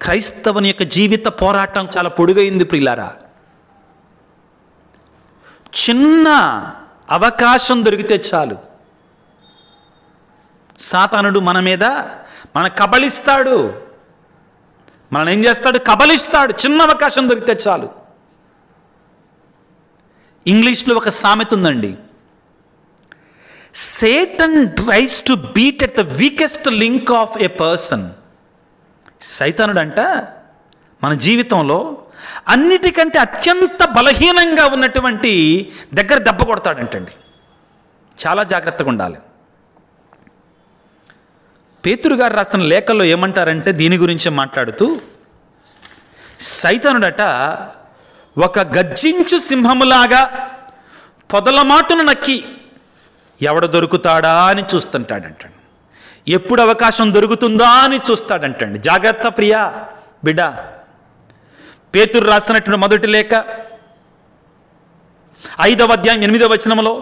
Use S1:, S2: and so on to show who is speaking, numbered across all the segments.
S1: క్రైస్తవుని యొక్క జీవిత పోరాటం చాలా పొడుగైంది ప్రియులారా. చిన్న అవకాశం దొరికితే చాలు సాతానుడు మన కబళిస్తాడు, మనల్ని ఏం చేస్తాడు? కబళిస్తాడు. చిన్న అవకాశం దొరికితే చాలు. ఇంగ్లీష్లో ఒక సామెత ఉందండి, Satan tries to beat at the weakest link of a person. సైతానుడు అంట మన జీవితంలో అన్నిటికంటే అత్యంత బలహీనంగా ఉన్నటువంటి దగ్గర దెబ్బ కొడతాడంటండి. చాలా జాగ్రత్తగా ఉండాలి. పేతురు గారు రాసిన లేఖల్లో ఏమంటారంటే దీని గురించి మాట్లాడుతూ, సైతానుడట ఒక గర్జించు సింహములాగా పొదలమాటును నక్కి ఎవడ దొరుకుతాడా అని చూస్తుంటాడంటండి. ఎప్పుడు అవకాశం దొరుకుతుందా అని చూస్తాడంటండి. జాగ్రత్త ప్రియా బిడ్డ. పేతురు రాస్తున్నటువంటి మొదటి లేఖ 5వ అధ్యాయం 8వ వచనంలో,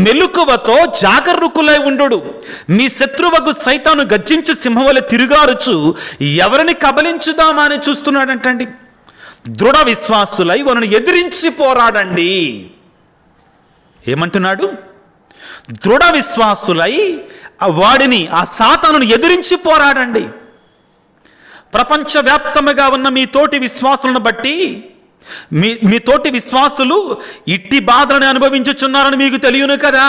S1: మెలకువతో జాగరూకులై ఉండు, మీ శత్రువకు సైతాను గర్జించు సింహవలె తిరుగారుచు ఎవరిని కబలించుదామా అని చూస్తున్నాడంటండి. దృఢ విశ్వాసులై వారిని ఎదిరించి పోరాడండి. ఏమంటున్నాడు? దృఢ విశ్వాసులై వాడిని, ఆ సాతానును ఎదిరించి పోరాడండి. ప్రపంచవ్యాప్తముగా ఉన్న మీ తోటి విశ్వాసులను బట్టి మీ తోటి విశ్వాసులు ఇట్టి బాధలను అనుభవించుచున్నారని మీకు తెలియను కదా.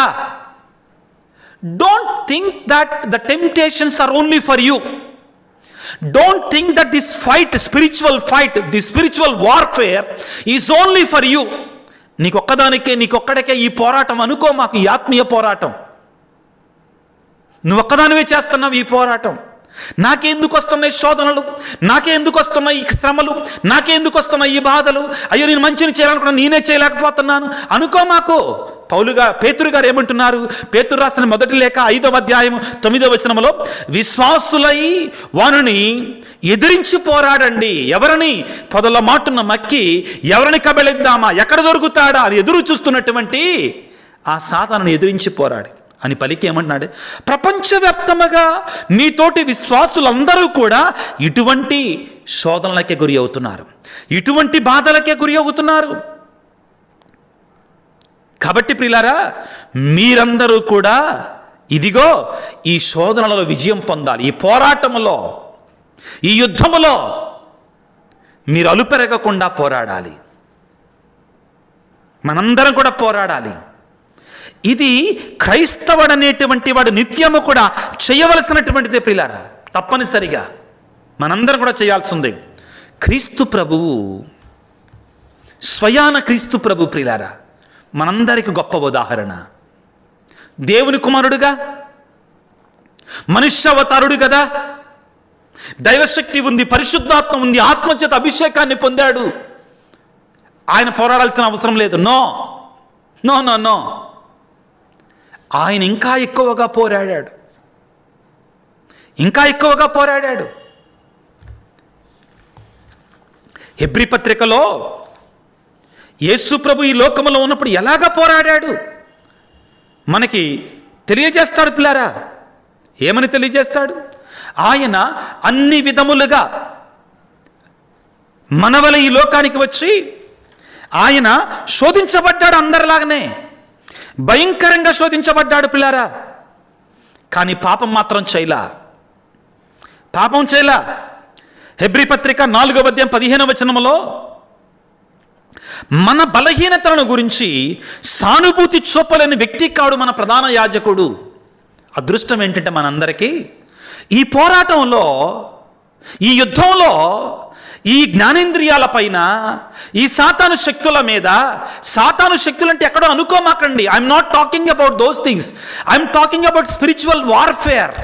S1: Don't think that the temptations are only for you. Don't think that this fight, spiritual fight, the spiritual warfare is only for you. నీకొక్కడికే ఈ పోరాటం అనుకో. మాకు ఈ ఆత్మీయ పోరాటం నువ్వు ఒక్కదానివే చేస్తున్నావు. ఈ పోరాటం నాకెందుకు వస్తున్నాయి శోధనలు, నాకెందుకు వస్తున్నాయి ఈ శ్రమలు, నాకెందుకు వస్తున్నాయి ఈ బాధలు, అయ్యో నేను మంచిని చేయాలనుకున్నా నేనే చేయలేకపోతున్నాను అనుకో. మాకు పేతురు గారు ఏమంటున్నారు? పేతురు రాసిన మొదటి లేఖ 5వ అధ్యాయం 9వ వచనంలో, విశ్వాసులై వారిని ఎదిరించి పోరాడండి. ఎవరిని? పొదల మాటున మక్కి ఎవరిని కబళిద్దామా, ఎక్కడ దొరుకుతాడా అని ఎదురు చూస్తున్నటువంటి ఆ సాతానుని ఎదిరించి పోరాడి అని పలికి ఏమంటున్నాడు? ప్రపంచవ్యాప్తముగా నీతోటి విశ్వాసులందరూ కూడా ఇటువంటి శోధనలకే గురి అవుతున్నారు, ఇటువంటి బాధలకే గురి అవుతున్నారు. కాబట్టి ప్రియులారా, మీరందరూ కూడా ఇదిగో ఈ శోధనలలో విజయం పొందాలి. ఈ పోరాటములో, ఈ యుద్ధములో మీరు అలుపెరగకుండా పోరాడాలి. మనందరం కూడా పోరాడాలి. ఇది క్రైస్తవుడు అనేటువంటి వాడు నిత్యము కూడా చేయవలసినటువంటిదే ప్రియులారా. తప్పనిసరిగా మనందరం కూడా చేయాల్సిందే. క్రీస్తు ప్రభువు, స్వయాన క్రీస్తు ప్రభు ప్రియులారా మనందరికి గొప్ప ఉదాహరణ. దేవుని కుమారుడుగా, మనుష్యావతారుడు కదా, దైవశక్తి ఉంది, పరిశుద్ధాత్మ ఉంది, ఆత్మచేత అభిషేకాన్ని పొందాడు. ఆయన పోరాడాల్సిన అవసరం లేదు. నో నో నో నో ఆయన ఇంకా ఎక్కువగా పోరాడాడు, ఇంకా ఎక్కువగా పోరాడాడు. హెబ్రీ పత్రికలో యేసు ప్రభు ఈ లోకములో ఉన్నప్పుడు ఎలాగా పోరాడాడు మనకి తెలియజేస్తాడు పిల్లారా. ఏమని తెలియజేస్తాడు? ఆయన అన్ని విధములుగా మనవల ఈ లోకానికి వచ్చి ఆయన శోధించబడ్డాడు. అందరిలాగానే భయంకరంగా శోధించబడ్డాడు పిల్లారా. కానీ పాపం మాత్రం చేయలా. హెబ్రీ పత్రిక 4వ అధ్యాయం 15వ వచనములో మన బలహీనతలను గురించి సానుభూతి చూపలేని వ్యక్తి కాడు మన ప్రధాన యాజకుడు. అదృష్టం ఏంటంటే మనందరికీ ఈ పోరాటంలో, ఈ యుద్ధంలో, ఈ జ్ఞానేంద్రియాల పైన, ఈ సాతాను శక్తుల మీద, సాతాను శక్తులు అంటే ఎక్కడో అనుకోమాకండి. I'm not talking about those things. I'm talking about spiritual warfare.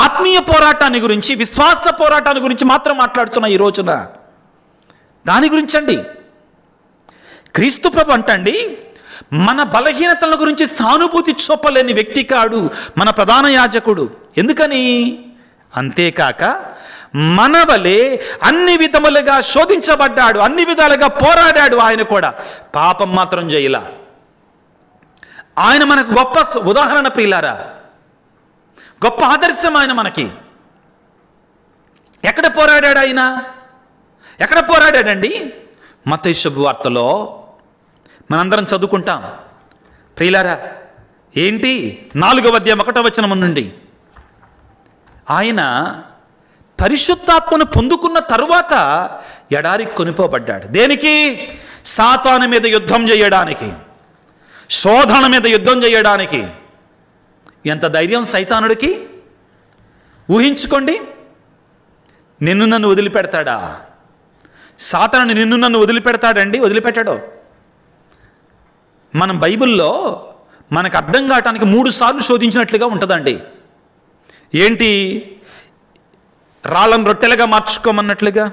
S1: ఆత్మీయ పోరాటాన్ని గురించి, విశ్వాస పోరాటాన్ని గురించి మాత్రం మాట్లాడుతున్నా ఈ రోజున. దాని గురించి అండి. క్రీస్తు ప్రభు అంటండి, మన బలహీనతల గురించి సానుభూతి చూపలేని వ్యక్తి కాడు మన ప్రధాన యాజకుడు. ఎందుకని? అంతేకాక మన వలె అన్ని విధములుగా శోధించబడ్డాడు, అన్ని విధాలుగా పోరాడాడు. ఆయన కూడా పాపం మాత్రం చేయలా. ఆయన మనకు గొప్ప ఉదాహరణ ప్రియులారా, గొప్ప ఆదర్శం ఆయన మనకి. ఎక్కడ పోరాడాడు ఆయన? ఎక్కడ పోరాడాడండి? మత్తయి శుభవార్తలో మనందరం చదువుకుంటాం. ప్రియులారా, ఏంటి 4వ అధ్యాయం 1వ వచనం నుండి ఆయన పరిశుద్ధాత్మను పొందుకున్న తరువాత ఎడారికి కొనిపోబడ్డాడు. దేనికి? సాతాను మీద యుద్ధం చేయడానికి, శోధన మీద యుద్ధం చేయడానికి. ఎంత ధైర్యం సైతానుడికి! ఊహించుకోండి. నిన్ను నన్ను వదిలిపెడతాడా? సాతాను నిన్ను నన్ను వదిలిపెడతాడండి? వదిలిపెట్టాడు. మనం బైబిల్లో మనకు అర్థం కావటానికి 3 సార్లు శోధించినట్లుగా ఉంటుందండి. ఏంటి? రాళ్ళను రొట్టెలుగా మార్చుకోమన్నట్లుగా,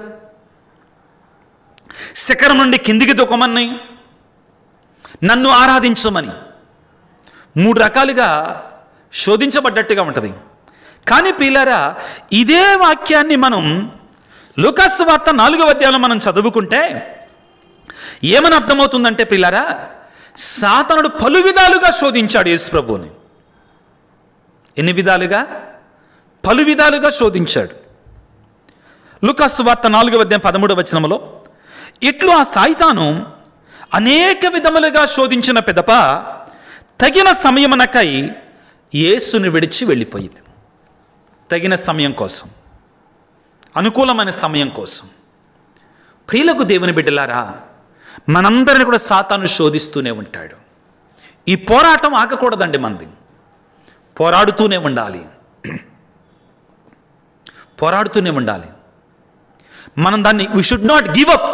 S1: శిఖరం నుండి కిందికి దూకమని, నన్ను ఆరాధించమని 3 రకాలుగా శోధించబడ్డట్టుగా ఉంటుంది. కానీ ప్రియులారా, ఇదే వాక్యాన్ని మనం లూకాసు వార్త 4వ అధ్యాయంలో మనం చదువుకుంటే ఏమని అర్థమవుతుందంటే ప్రియులారా, సాతానుడు పలు విధాలుగా శోధించాడు యేసు ప్రభువుని. ఎన్ని విధాలుగా? పలు విధాలుగా శోధించాడు. లూకాసు వార్త 4వ అధ్యాయం 13వ వచనంలో, ఇట్లు ఆ సాయితాను అనేక విధములుగా శోధించిన పిదప తగిన సమయమునకై యేసుని విడిచి వెళ్ళిపోయింది. తగిన సమయం కోసం, అనుకూలమైన సమయం కోసం. ప్రియులకు దేవుని బిడ్డలారా, మనందరిని కూడా సాతాను శోధిస్తూనే ఉంటాడు. ఈ పోరాటం ఆగకూడదండి. మనది పోరాడుతూనే ఉండాలి, పోరాడుతూనే ఉండాలి. మనం దాన్ని we should not give up.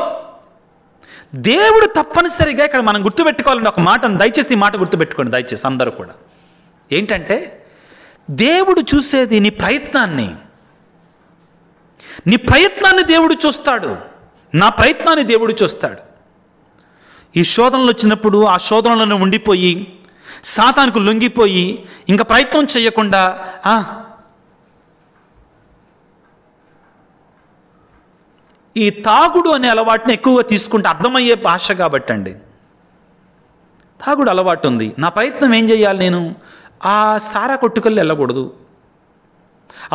S1: దేవుడు తప్పనిసరిగా ఇక్కడ మనం గుర్తుపెట్టుకోవాలండి ఒక మాటను. దయచేసి ఈ మాట గుర్తుపెట్టుకోండి దయచేసి అందరూ కూడా. ఏంటంటే, దేవుడు చూసేది నీ ప్రయత్నాన్ని. నీ ప్రయత్నాన్ని దేవుడు చూస్తాడు. నా ప్రయత్నాన్ని దేవుడు చూస్తాడు. ఈ శోధనలు వచ్చినప్పుడు ఆ శోధనలను ఉండిపోయి సాతానుకు లొంగిపోయి ఇంకా ప్రయత్నం చేయకుండా ఈ తాగుడు అనే అలవాటుని ఎక్కువగా తీసుకుంటే అర్థమయ్యే భాష కాబట్టి అండి. తాగుడు అలవాటు ఉంది, నా ప్రయత్నం ఏం చేయాలి? నేను ఆ సారా కొట్టుకెళ్ళి వెళ్ళకూడదు,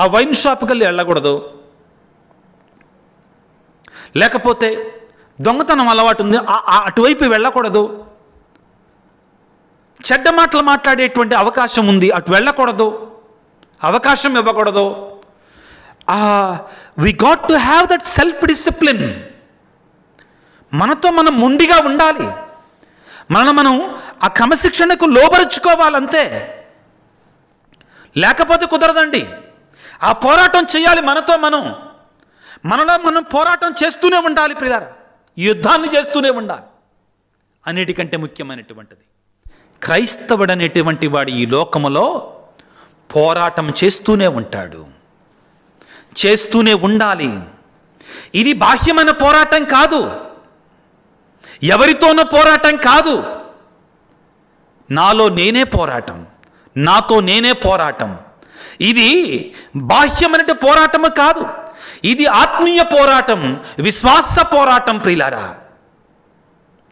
S1: ఆ వైన్ షాప్కెళ్ళి వెళ్ళకూడదు, లేకపోతే దొంగతనం అలవాటు ఉంది అటువైపు వెళ్ళకూడదు, చెడ్డ మాటలు మాట్లాడేటువంటి అవకాశం ఉంది అటు వెళ్ళకూడదు, అవకాశం ఇవ్వకూడదు. We got to have that self discipline. మనతో మనం మొండిగా ఉండాలి, మనం ఆ క్రమశిక్షణకు లోబరుచుకోవాలంతే. లేకపోతే కుదరదండి. ఆ పోరాటం చేయాలి. మనలో మనం పోరాటం చేస్తూనే ఉండాలి ప్రియులారా, యుద్ధాన్ని చేస్తూనే ఉండాలి. అన్నిటికంటే ముఖ్యమైనటువంటిది, క్రైస్తవుడు అనేటువంటి వాడు ఈ లోకములో పోరాటం చేస్తూనే ఉంటాడు, చేస్తూనే ఉండాలి. ఇది బాహ్యమైన పోరాటం కాదు, ఎవరితోనో పోరాటం కాదు. నాలో నేనే పోరాటం, నాతో నేనే పోరాటం. ఇది బాహ్యమైన పోరాటము కాదు, ఇది ఆత్మీయ పోరాటం, విశ్వాస పోరాటం ప్రియులారా.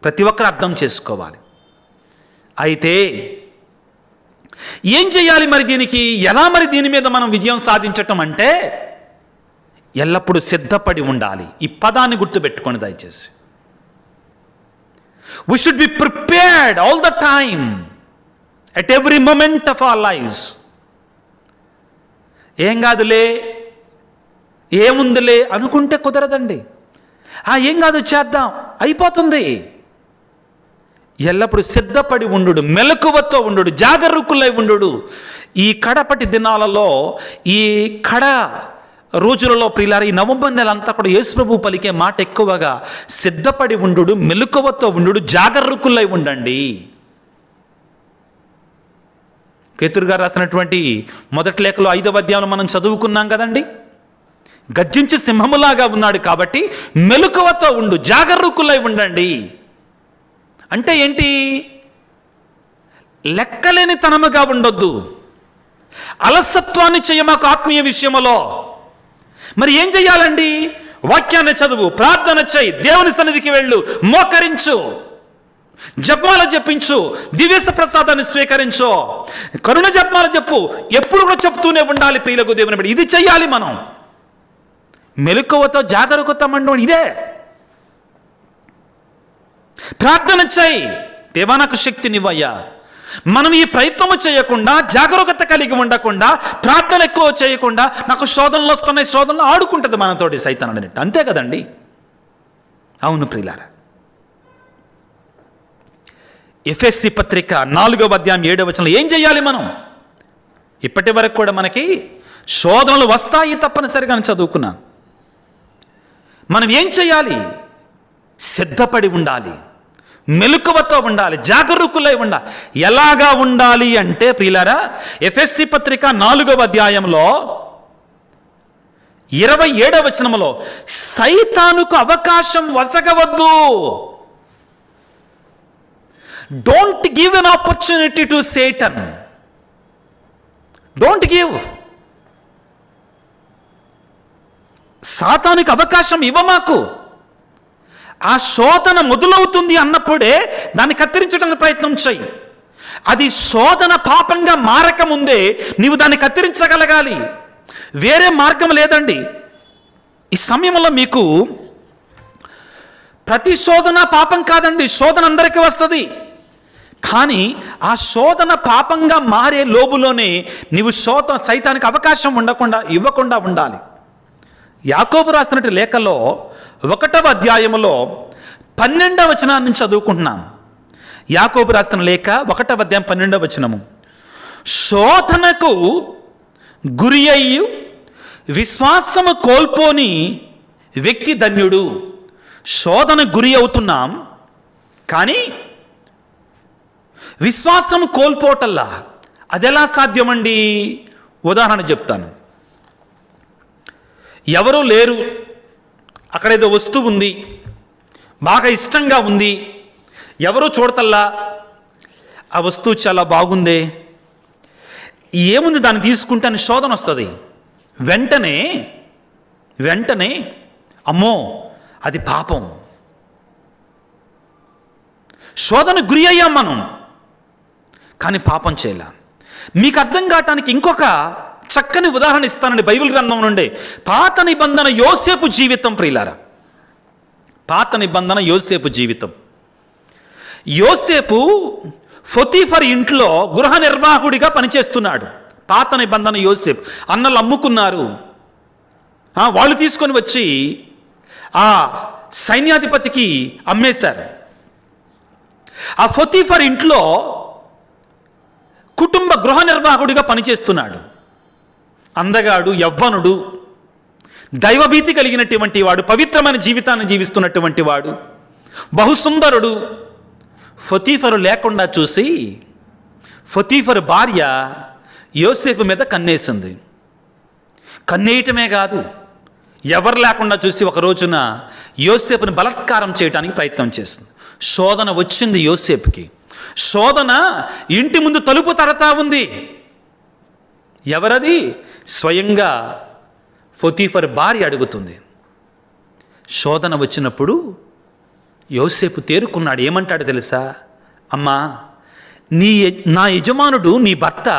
S1: ప్రతి ఒక్కరు అర్థం చేసుకోవాలి. అయితే ఏం చేయాలి మరి దీనికి? ఎలా మరి దీని మీద మనం విజయం సాధించటం అంటే ఎల్లప్పుడూ సిద్ధపడి ఉండాలి. ఈ పదాన్ని గుర్తుపెట్టుకోండి దయచేసి. We should be prepared all the time, at every moment of our lives. ఏం కాదులే, ఏముందిలే అనుకుంటే కుదరదండి. ఏం కాదు చేద్దాం అయిపోతుంది. ఎల్లప్పుడూ సిద్ధపడి ఉండు, మెలకువతో ఉండు, జాగరూకులై ఉండు. ఈ కడపటి దినాలలో, ఈ కడ రోజులలో ప్రియులారా, ఈ నవంబర్ నెల అంతా కూడా యేసు ప్రభువు పలికే మాట ఎక్కువగా సిద్ధపడి ఉండు, మెలకువతో ఉండు, జాగరూకులై ఉండండి. పేతురు గారు రాసినటువంటి మొదటి లేఖలో 5వ అధ్యాయంలో మనం చదువుకున్నాం కదండి. గర్జించి సింహములాగా ఉన్నాడు కాబట్టి మెలకువతో ఉండు, జాగరూకులై ఉండండి. అంటే ఏంటి? లెక్కలేని తనముగా ఉండొద్దు, అలసత్వాన్ని చేయమాకు ఆత్మీయ విషయములో. మరి ఏం చెయ్యాలండి? వాక్యాన్ని చదువు, ప్రార్థన చేయి, దేవుని సన్నిధికి వెళ్ళు, మోకరించు, జపమాల జపించు, దివ్యస ప్రసాదాన్ని స్వీకరించు, కరుణ జపమాల చెప్పు. ఎప్పుడు కూడా చెప్తూనే ఉండాలి ప్రియులకు దేవుని బిడ్డ. ఇది చెయ్యాలి మనం. మెలకువతో జాగరూకత మండం ఇదే. ప్రార్థన చేయి, దేవా నాకు శక్తినివ్వయ్యా. మనం ఈ ప్రయత్నము చేయకుండా, జాగరూకత కలిగి ఉండకుండా, ప్రార్థన ఎక్కువ చేయకుండా, నాకు శోధనలు వస్తున్నాయి, శోధనలు ఆడుకుంటుంది మనతోటి సైతాన్ అన్నట్టు. అంతే కదండి. అవును ప్రియులారా, ఎఫెసీ పత్రిక 4వ అధ్యాయం 7వ వచనంలో ఏం చేయాలి మనం? ఇప్పటి వరకు కూడా మనకి శోధనలు వస్తాయి తప్పనిసరిగా చదువుకున్నాం. మనం ఏం చేయాలి? సిద్ధపడి ఉండాలి, మెలకువతో ఉండాలి, జాగరూకులై ఉండాలి. ఎలాగా ఉండాలి అంటే ప్రియులారా, ఎఫెసీ పత్రిక 4వ అధ్యాయంలో 27వ వచనంలో సైతానుకు అవకాశం వసగవద్దు. Don't give an opportunity to Satan. Don't give. సాతానుకి అవకాశం ఇవ్వమాకు. ఆ శోధన మొదలవుతుంది అన్నప్పుడే దాన్ని కత్తిరించడానికి ప్రయత్నం చెయ్యి. అది శోధన పాపంగా మారకముందే నీవు దాన్ని కత్తిరించగలగాలి. వేరే మార్గం లేదండి. ఈ సమయంలో మీకు ప్రతి శోధన పాపం కాదండి. శోధన అందరికీ వస్తుంది. కానీ ఆ శోధన పాపంగా మారే లోబులోనే నీవు సైతానికి అవకాశం ఇవ్వకుండా ఉండాలి. యాకోబు రాసినట్టు లేఖలో 1వ అధ్యాయంలో 12వ వచనాన్ని నుంచి చదువుకుంటున్నాం. యాకోబు రాసిన లేఖ 1వ అధ్యాయం 12వ వచనము. శోధనకు గురి అయ్యి విశ్వాసము కోల్పోని వ్యక్తి ధన్యుడు. శోధన గురి అవుతున్నాం, కానీ విశ్వాసం కోల్పోటల్లా. అదెలా సాధ్యమండి? ఉదాహరణ చెప్తాను. ఎవరూ లేరు, అక్కడ ఏదో వస్తువు ఉంది, బాగా ఇష్టంగా ఉంది, ఎవరూ చూడతల్లా. ఆ వస్తువు చాలా బాగుందే, ఏముంది దాన్ని తీసుకుంటే అని శోధన వస్తుంది. వెంటనే అమ్మో అది పాపం. శోధన గురి అయ్యాం మనం, కానీ పాపం చేయలే. మీకు అర్థం కావటానికి ఇంకొక చక్కని ఉదాహరణ ఇస్తానండి బైబిల్ గ్రంథం నుండి. పాత నిబంధన యోసేపు జీవితం ప్రియులారా. పాత నిబంధన యోసేపు జీవితం. యోసేపు పొతీఫర్ ఇంట్లో గృహ నిర్వాహకుడిగా పనిచేస్తున్నాడు. పాత నిబంధన యోసేపు. అన్నలు అమ్ముకున్నారు, వాళ్ళు తీసుకొని వచ్చి ఆ సైన్యాధిపతికి అమ్మేశారు. ఆ పొతీఫర్ ఇంట్లో కుటుంబ గృహ నిర్వాహకుడిగా పనిచేస్తున్నాడు. అందగాడు, యవ్వనుడు, దైవభీతి కలిగినటువంటి వాడు, పవిత్రమైన జీవితాన్ని జీవిస్తున్నటువంటి వాడు, బహుసుందరుడు. పొతీఫరు లేకుండా చూసి పొతీఫరు భార్య యోసేపు మీద కన్నేసింది. కన్నేయటమే కాదు, ఎవరు లేకుండా చూసి ఒక రోజున యోసేపుని బలాత్కారం చేయడానికి ప్రయత్నం చేసింది. శోధన వచ్చింది యోసేపుకి. శోధన ఇంటి ముందు తలుపు తడతా ఉంది. ఎవరది? స్వయంగా పొతీఫర్ భార్య అడుగుతుంది. శోధన వచ్చినప్పుడు యోసేపు తేరుకున్నాడు. ఏమంటాడు తెలుసా? అమ్మా, నా యజమానుడు నీ భర్త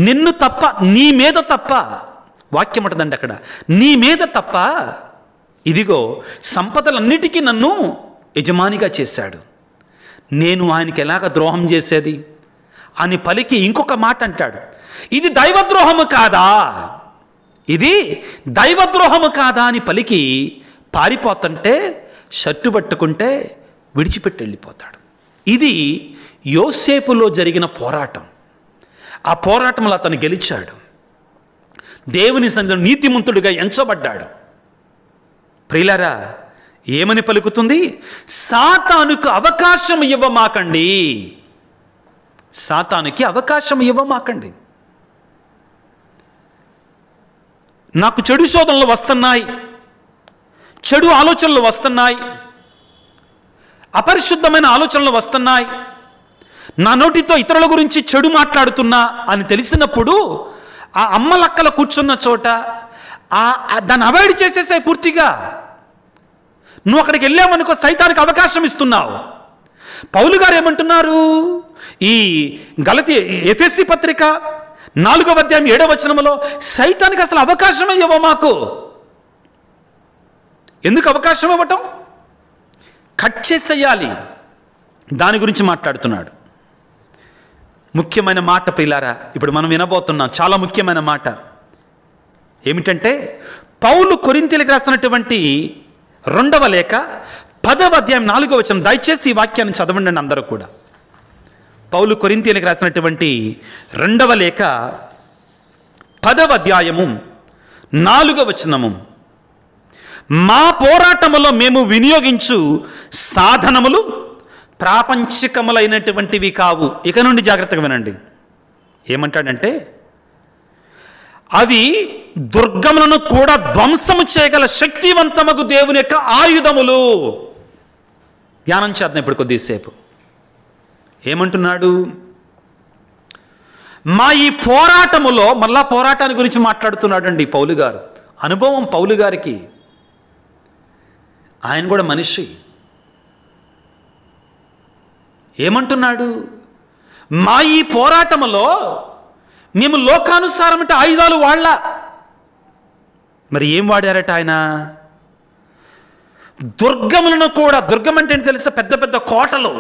S1: నిన్ను తప్ప, నీ మీద తప్ప, వాక్యం ఉంటుందండి అక్కడ, నీ మీద తప్ప ఇదిగో సంపదలన్నిటికీ నన్ను యజమానిగా చేశాడు. నేను ఆయనకి ఎలాగ ద్రోహం చేసేది అని పలికి ఇంకొక మాట అంటాడు. ఇది దైవద్రోహము కాదా? ఇది దైవద్రోహము కాదా అని పలికి పారిపోతుంటే షర్టు పట్టుకుంటే విడిచిపెట్టి వెళ్ళిపోతాడు. ఇది యోసేపులో జరిగిన పోరాటం. ఆ పోరాటంలో అతను గెలిచాడు. దేవుని సన్నిధిలో నీతిమంతుడిగా ఎంచబడ్డాడు. ప్రియులారా, ఏమని పలుకుతుంది? సాతానుకు అవకాశం ఇవ్వమాకండి. సాతానుకి అవకాశం ఇవ్వమాకండి. నాకు చెడు శోధనలు వస్తున్నాయి, చెడు ఆలోచనలు వస్తున్నాయి, అపరిశుద్ధమైన ఆలోచనలు వస్తున్నాయి, నా నోటితో ఇతరుల గురించి చెడు మాట్లాడుతున్నా అని తెలిసినప్పుడు ఆ అమ్మలక్కల కూర్చున్న చోట దాన్ని అవాయిడ్ చేసేసాయి పూర్తిగా. నువ్వు అక్కడికి వెళ్ళావనుకో సైతానికి అవకాశం ఇస్తున్నావు. పౌలు గారు ఏమంటున్నారు? ఈ ఎఫెసీ పత్రిక 4వ అధ్యాయం 7వ వచనములో సైతానికి అసలు అవకాశమే ఇవ్వ మాకు. ఎందుకు అవకాశం ఇవ్వటం? కట్ చేసేయాలి. దాని గురించి మాట్లాడుతున్నాడు. ముఖ్యమైన మాట ప్రియులారా, ఇప్పుడు మనం వినబోతున్నాం. చాలా ముఖ్యమైన మాట ఏమిటంటే, పౌలు కొరింథీయులకు రాస్తున్నటువంటి 2వ లేఖ 10వ అధ్యాయం 4వ వచనం. దయచేసి ఈ వాక్యాన్ని చదవండి అందరూ కూడా. పౌలు కొరింథీయులకు రాసినటువంటి 2వ లేఖ 10వ అధ్యాయము 4వ వచనము. మా పోరాటములో మేము వినియోగించు సాధనములు ప్రాపంచికములైనటువంటివి కావు. ఇక నుండి జాగ్రత్తగా వినండి. ఏమంటాడంటే, అవి దుర్గములను కూడా ధ్వంసము చేయగల శక్తివంతమగు దేవుని యొక్క ఆయుధములు. ధ్యానం చేద్దాం ఇప్పుడు కొద్దిసేపు. ఏమంటున్నాడు? మా ఈ పోరాటములో, మళ్ళా పోరాటాన్ని గురించి మాట్లాడుతున్నాడండి పౌలు గారు. అనుభవం పౌలు గారికి. ఆయన కూడా మనిషి. ఏమంటున్నాడు? మా ఈ పోరాటములో మేము లోకానుసారం అంటే ఆయుధాలు వాళ్ళ. మరి ఏం వాడారట ఆయన? దుర్గములను కూడా, దుర్గం అంటే ఏంటి తెలుసా? పెద్ద పెద్ద కోటలు.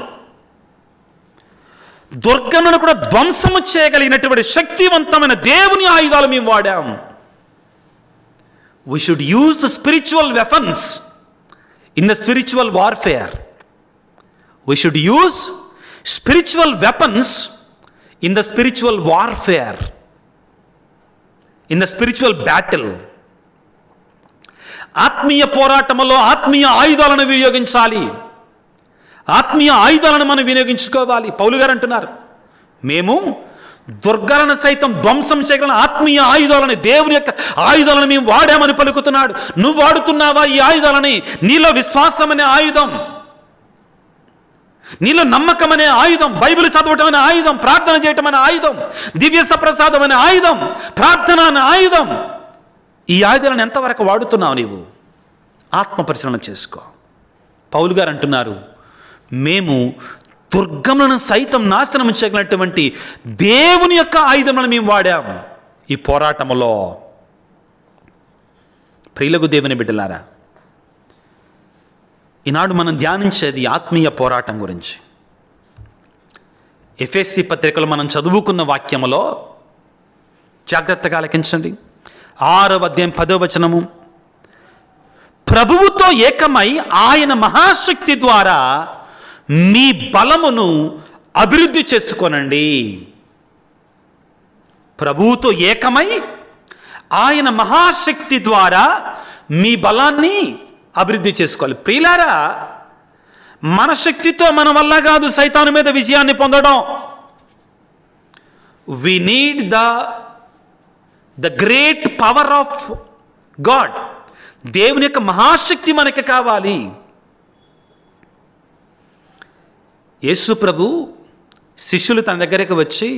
S1: దుర్గములను కూడా ధ్వంసము చేయగలిగినటువంటి శక్తివంతమైన దేవుని ఆయుధాలు మేము వాడాం. We should use the spiritual weapons in the spiritual warfare. We should use spiritual weapons in the spiritual warfare, in the spiritual battle. ఆత్మీయ పోరాటములో ఆత్మీయ ఆయుధాలను వినియోగించాలి. ఆత్మీయ ఆయుధాలను మనం వినియోగించుకోవాలి. పౌలు గారు అంటున్నారు, మేము దుర్గాలను సైతం ధ్వంసం చేయగల ఆత్మీయ ఆయుధాలని, దేవుని యొక్క ఆయుధాలను మేము వాడామని పలుకుతున్నాడు. నువ్వు వాడుతున్నావా ఈ ఆయుధాలని? నీలో విశ్వాసం అనే ఆయుధం, నీలో నమ్మకం అనే ఆయుధం, బైబిల్ చదవటం అనే ఆయుధం, ప్రార్థన చేయటం అనే ఆయుధం, దివ్య సప్రసాదం అనే ఆయుధం, ప్రార్థన అనే ఆయుధం. ఈ ఆయుధాలను ఎంతవరకు వాడుతున్నావు నీవు? ఆత్మ పరిశీలన చేసుకో. పౌలు గారు అంటున్నారు, మేము దుర్గములను సైతం నాశనం చేయగలిగినటువంటి దేవుని యొక్క ఆయుధములను మేము వాడాం ఈ పోరాటములో. ప్రియులకు దేవుని బిడ్డలారా, ఈనాడు మనం ధ్యానించేది ఆత్మీయ పోరాటం గురించి. ఎఫెసీ పత్రికలో మనం చదువుకున్న వాక్యములో జాగ్రత్తగా ఆలకించండి. 6వ అధ్యాయం 10వ వచనము. ప్రభువుతో ఏకమై ఆయన మహాశక్తి ద్వారా మీ బలమును అభివృద్ధి చేసుకోనండి. ప్రభువుతో ఏకమై ఆయన మహాశక్తి ద్వారా మీ బలాన్ని అభివృద్ధి చేసుకోవాలి. ప్రియులారా, మన శక్తితో మన వల్ల కాదు సైతాను మీద విజయాన్ని పొందడం. We need the great power of God. దేవుని యొక్క మహాశక్తి మనకి కావాలి. యేసు ప్రభు శిష్యులు తన దగ్గరికి వచ్చి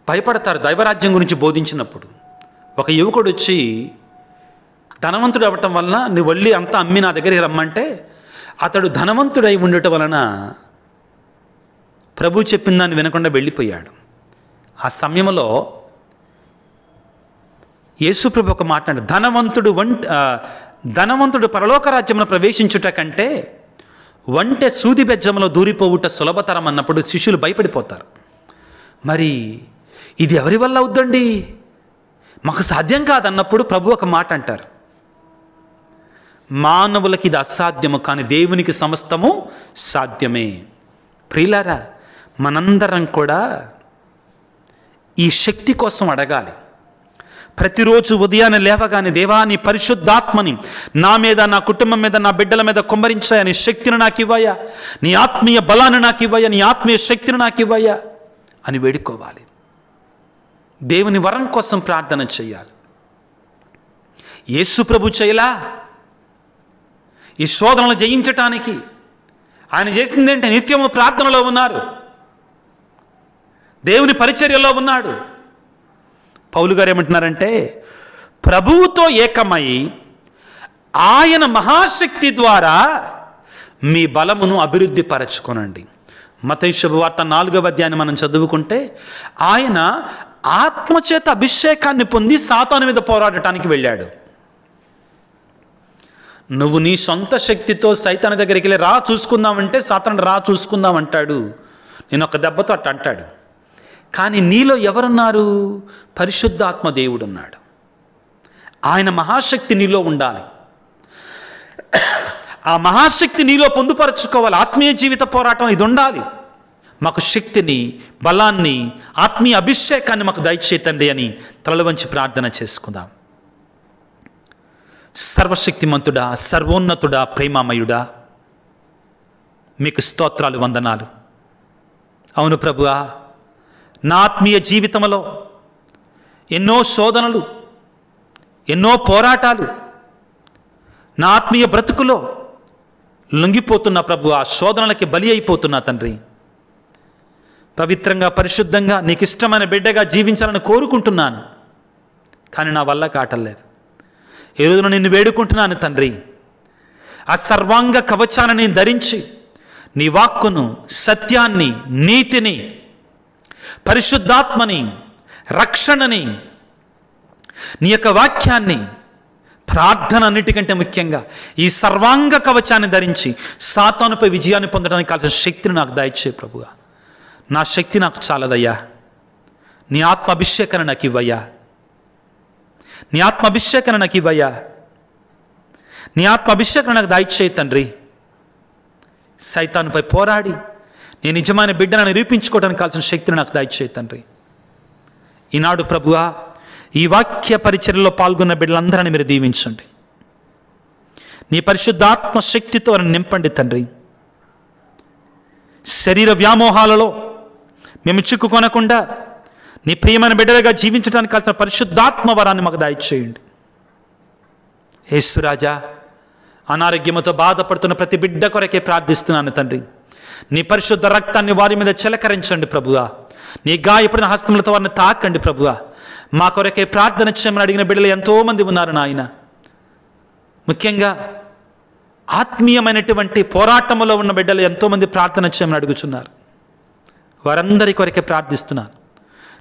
S1: భయపడతారు దైవరాజ్యం గురించి బోధించినప్పుడు. ఒక యువకుడు వచ్చి, ధనవంతుడు అవ్వటం వలన నీ వల్లి అంతా అమ్మి నా దగ్గరికి రమ్మంటే, అతడు ధనవంతుడై ఉండటం వలన ప్రభు చెప్పిన దాన్ని వినకుండా వెళ్ళిపోయాడు. ఆ సమయంలో యేసు ప్రభు ఒక మాట అంటే, ధనవంతుడు పరలోక రాజ్యమును ప్రవేశించుట కంటే వంటె సూది బెజ్జంలో దూరిపోవుట సులభతరం అన్నప్పుడు శిష్యులు భయపడిపోతారు. మరి ఇది ఎవరి వల్ల అవుద్దండి, మాకు సాధ్యం కాదన్నప్పుడు ప్రభు ఒక మాట అంటారు, మానవులకి ఇది అసాధ్యము కానీ దేవునికి సమస్తము సాధ్యమే. ప్రియులారా, మనందరం కూడా ఈ శక్తి కోసం అడగాలి. ప్రతిరోజు ఉదయాన్నే లేవగానే, దేవా నీ పరిశుద్ధాత్మని నా మీద, నా కుటుంబం మీద, నా బిడ్డల మీద కుమ్మరించాయా, నీ శక్తిని నాకు ఇవ్వయా, నీ ఆత్మీయ బలాన్ని నాకు ఇవ్వయా, నీ ఆత్మీయ శక్తిని నాకు ఇవ్వయా అని వేడుకోవాలి. దేవుని వరం కోసం ప్రార్థన చేయాలి. యేసు ప్రభు చేయలా ఈ శోధనలు జయించటానికి? ఆయన చేసింది ఏంటంటే నిత్యము ప్రార్థనలో ఉన్నారు, దేవుని పరిచర్యలో ఉన్నాడు. పౌలు గారు ఏమంటున్నారంటే, ప్రభువుతో ఏకమై ఆయన మహాశక్తి ద్వారా మీ బలమును అభివృద్ధి పరచుకోనండి. మత్తయి శుభవార్త 4వ అధ్యాయాన్ని మనం చదువుకుంటే ఆయన ఆత్మచేత అభిషేకాన్ని పొంది సాతాను మీద పోరాడటానికి వెళ్ళాడు. నువ్వు నీ సొంత శక్తితో సైతాను దగ్గరికి వెళ్ళి రా చూసుకుందామంటే సాతాను రా చూసుకుందాం అంటాడు, నేను ఒక దెబ్బతో అట్ట అంటాడు. కానీ నీలో ఎవరున్నారు? పరిశుద్ధాత్మ దేవుడు ఉన్నాడు. ఆయన మహాశక్తి నీలో ఉండాలి. ఆ మహాశక్తి నీలో పొందుపరచుకోవాలి. ఆత్మీయ జీవిత పోరాటం ఇది ఉండాలి. మాకు శక్తిని, బలాన్ని, ఆత్మీయ అభిషేకాన్ని మాకు దయచేతండి అని తలలు వంచి ప్రార్థన చేసుకుందాం. సర్వశక్తిమంతుడా, సర్వోన్నతుడా, ప్రేమామయుడా, మీకు స్తోత్రాలు, వందనాలు. అవును ప్రభువా, నా ఆత్మీయ జీవితంలో ఎన్నో శోధనలు, ఎన్నో పోరాటాలు, నా ఆత్మీయ బ్రతుకులో లొంగిపోతున్న ప్రభు, ఆ శోధనలకి బలి అయిపోతున్నా తండ్రి. పవిత్రంగా, పరిశుద్ధంగా, నీకు ఇష్టమైన బిడ్డగా జీవించాలని కోరుకుంటున్నాను. కానీ నా వల్ల కాటలేదు. ఈ రోజున నిన్ను వేడుకుంటున్నాను తండ్రి, ఆ సర్వాంగ కవచాన్ని నేను ధరించి నీ వాక్కును, సత్యాన్ని, నీతిని, పరిశుద్ధాత్మని, రక్షణని, నీ యొక్క వాక్యాన్ని, ప్రార్థన అన్నిటికంటే ముఖ్యంగా ఈ సర్వాంగ కవచాన్ని ధరించి సాతానుపై విజయాన్ని పొందడానికి కావాల్సిన శక్తిని నాకు దయచే ప్రభువా. నా శక్తి నాకు చాలదయ్యా. నీ ఆత్మ అభిషేకాన్ని నాకు ఇవ్వయ్యా. నీ ఆత్మ అభిషేకాన్ని నాకు ఇవ్వయ్యా. నీ ఆత్మ అభిషేకాన్ని నాకు దయచేయి తండ్రి. సైతానుపై పోరాడి నేను నిజమైన బిడ్డను నిరూపించుకోవడానికి కావాల్సిన శక్తిని నాకు దయచేయి తండ్రి. ఈనాడు ప్రభువా, ఈ వాక్య పరిచర్యలో పాల్గొన్న బిడ్డలందరినీ మీరు దీవించండి. నీ పరిశుద్ధాత్మ శక్తితో నింపండి తండ్రి. శరీర వ్యామోహాలలో మేము చిక్కుకొనకుండా నీ ప్రియమైన బిడ్డలుగా జీవించడానికి కావాల్సిన పరిశుద్ధాత్మ వరాన్ని మాకు దయచేయండి. యేసురాజా, అనారోగ్యముతో బాధపడుతున్న ప్రతి బిడ్డ కొరకే ప్రార్థిస్తున్నాను తండ్రి. నీ పరిశుద్ధ రక్తాన్ని వారి మీద చిలకరించండి ప్రభువా. నీ గాయపడిన హస్తములతో వారిని తాకండి ప్రభువా. మా కొరకే ప్రార్థన చేయమని అడిగిన బిడ్డలు ఎంతోమంది ఉన్నారు నాయన. ముఖ్యంగా ఆత్మీయమైనటువంటి పోరాటంలో ఉన్న బిడ్డలు ఎంతోమంది ప్రార్థన చేయమని అడుగుతున్నారు. వారందరి కొరకే ప్రార్థిస్తున్నాను.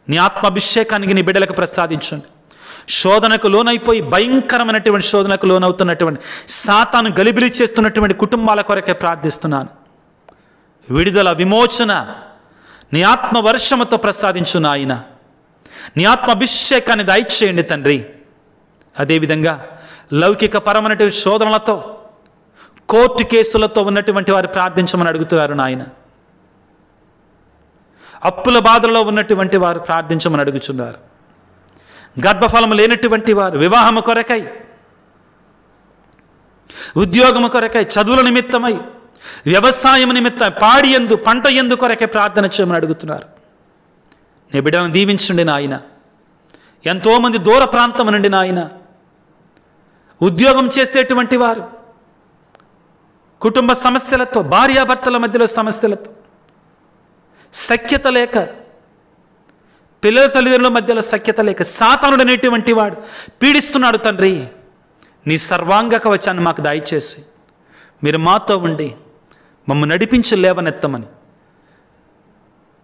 S1: నీ ఆత్మాభిషేకానికి నీ బిడ్డలకు ప్రసాదించండి. శోధనకు లోనైపోయి భయంకరమైనటువంటి శోధనకు లోనవుతున్నటువంటి సాతాను గలిబిలి చేస్తున్నటువంటి కుటుంబాల కొరకే ప్రార్థిస్తున్నాను. విడుదల, విమోచన నీ ఆత్మ వర్షముతో ప్రసాదించు నాయన. నీ ఆత్మ అభిషేకాన్ని దయచేయండి తండ్రి. అదేవిధంగా లౌకిక పరమైనటువంటి శోధనలతో, కోర్టు కేసులతో ఉన్నటువంటి వారు ప్రార్థించమని అడుగుతున్నారు నాయన. అప్పుల బాధల్లో ఉన్నటువంటి వారు ప్రార్థించమని అడుగుతున్నారు. గర్భఫలము లేనటువంటి వారు వివాహము కొరకై, ఉద్యోగము కొరకై, చదువుల నిమిత్తమై, వ్యవసాయం నిమిత్తం, పాడి ఎందు, పంట ఎందు కొరకై ప్రార్థన చేయమని అడుగుతున్నారు. నీ బిడ్డలను దీవించండి నాయన. ఎంతోమంది దూర ప్రాంతం నుండి నాయన ఉద్యోగం చేసేటువంటి వారు కుటుంబ సమస్యలతో, భార్యాభర్తల మధ్యలో సమస్యలతో, సఖ్యత లేక, పిల్లల తల్లిదండ్రుల మధ్యలో సఖ్యత లేక సాతానుడు అనేటువంటి వాడు పీడిస్తున్నాడు తండ్రి. నీ సర్వాంగ కవచాన్ని మాకు దయచేసి మీరు మాతో ఉండి మమ్మల్ని నడిపించి లేవనెత్తమని,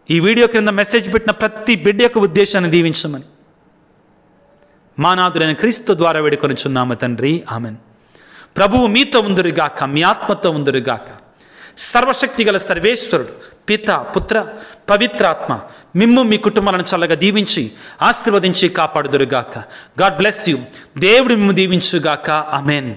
S1: ఈ వీడియో క్రింద మెసేజ్ పెట్టిన ప్రతి బిడ్డ యొక్క ఉద్దేశాన్ని దీవించమని మా నాథుడైన క్రీస్తు ద్వారా వేడుకొనుచున్నాము తండ్రి. ఆమెన్. ప్రభువు మీతో ఉందురుగాక, మీ ఆత్మతో ఉందురుగాక. సర్వశక్తి గల సర్వేశ్వరుడు పిత, పుత్ర, పవిత్రాత్మ మిమ్ము మీ కుటుంబాలను చల్లగా దీవించి ఆశీర్వదించి కాపాడుదురుగాక. God bless you. దేవుడు మిమ్ము దీవించుగాక. ఆమెన్.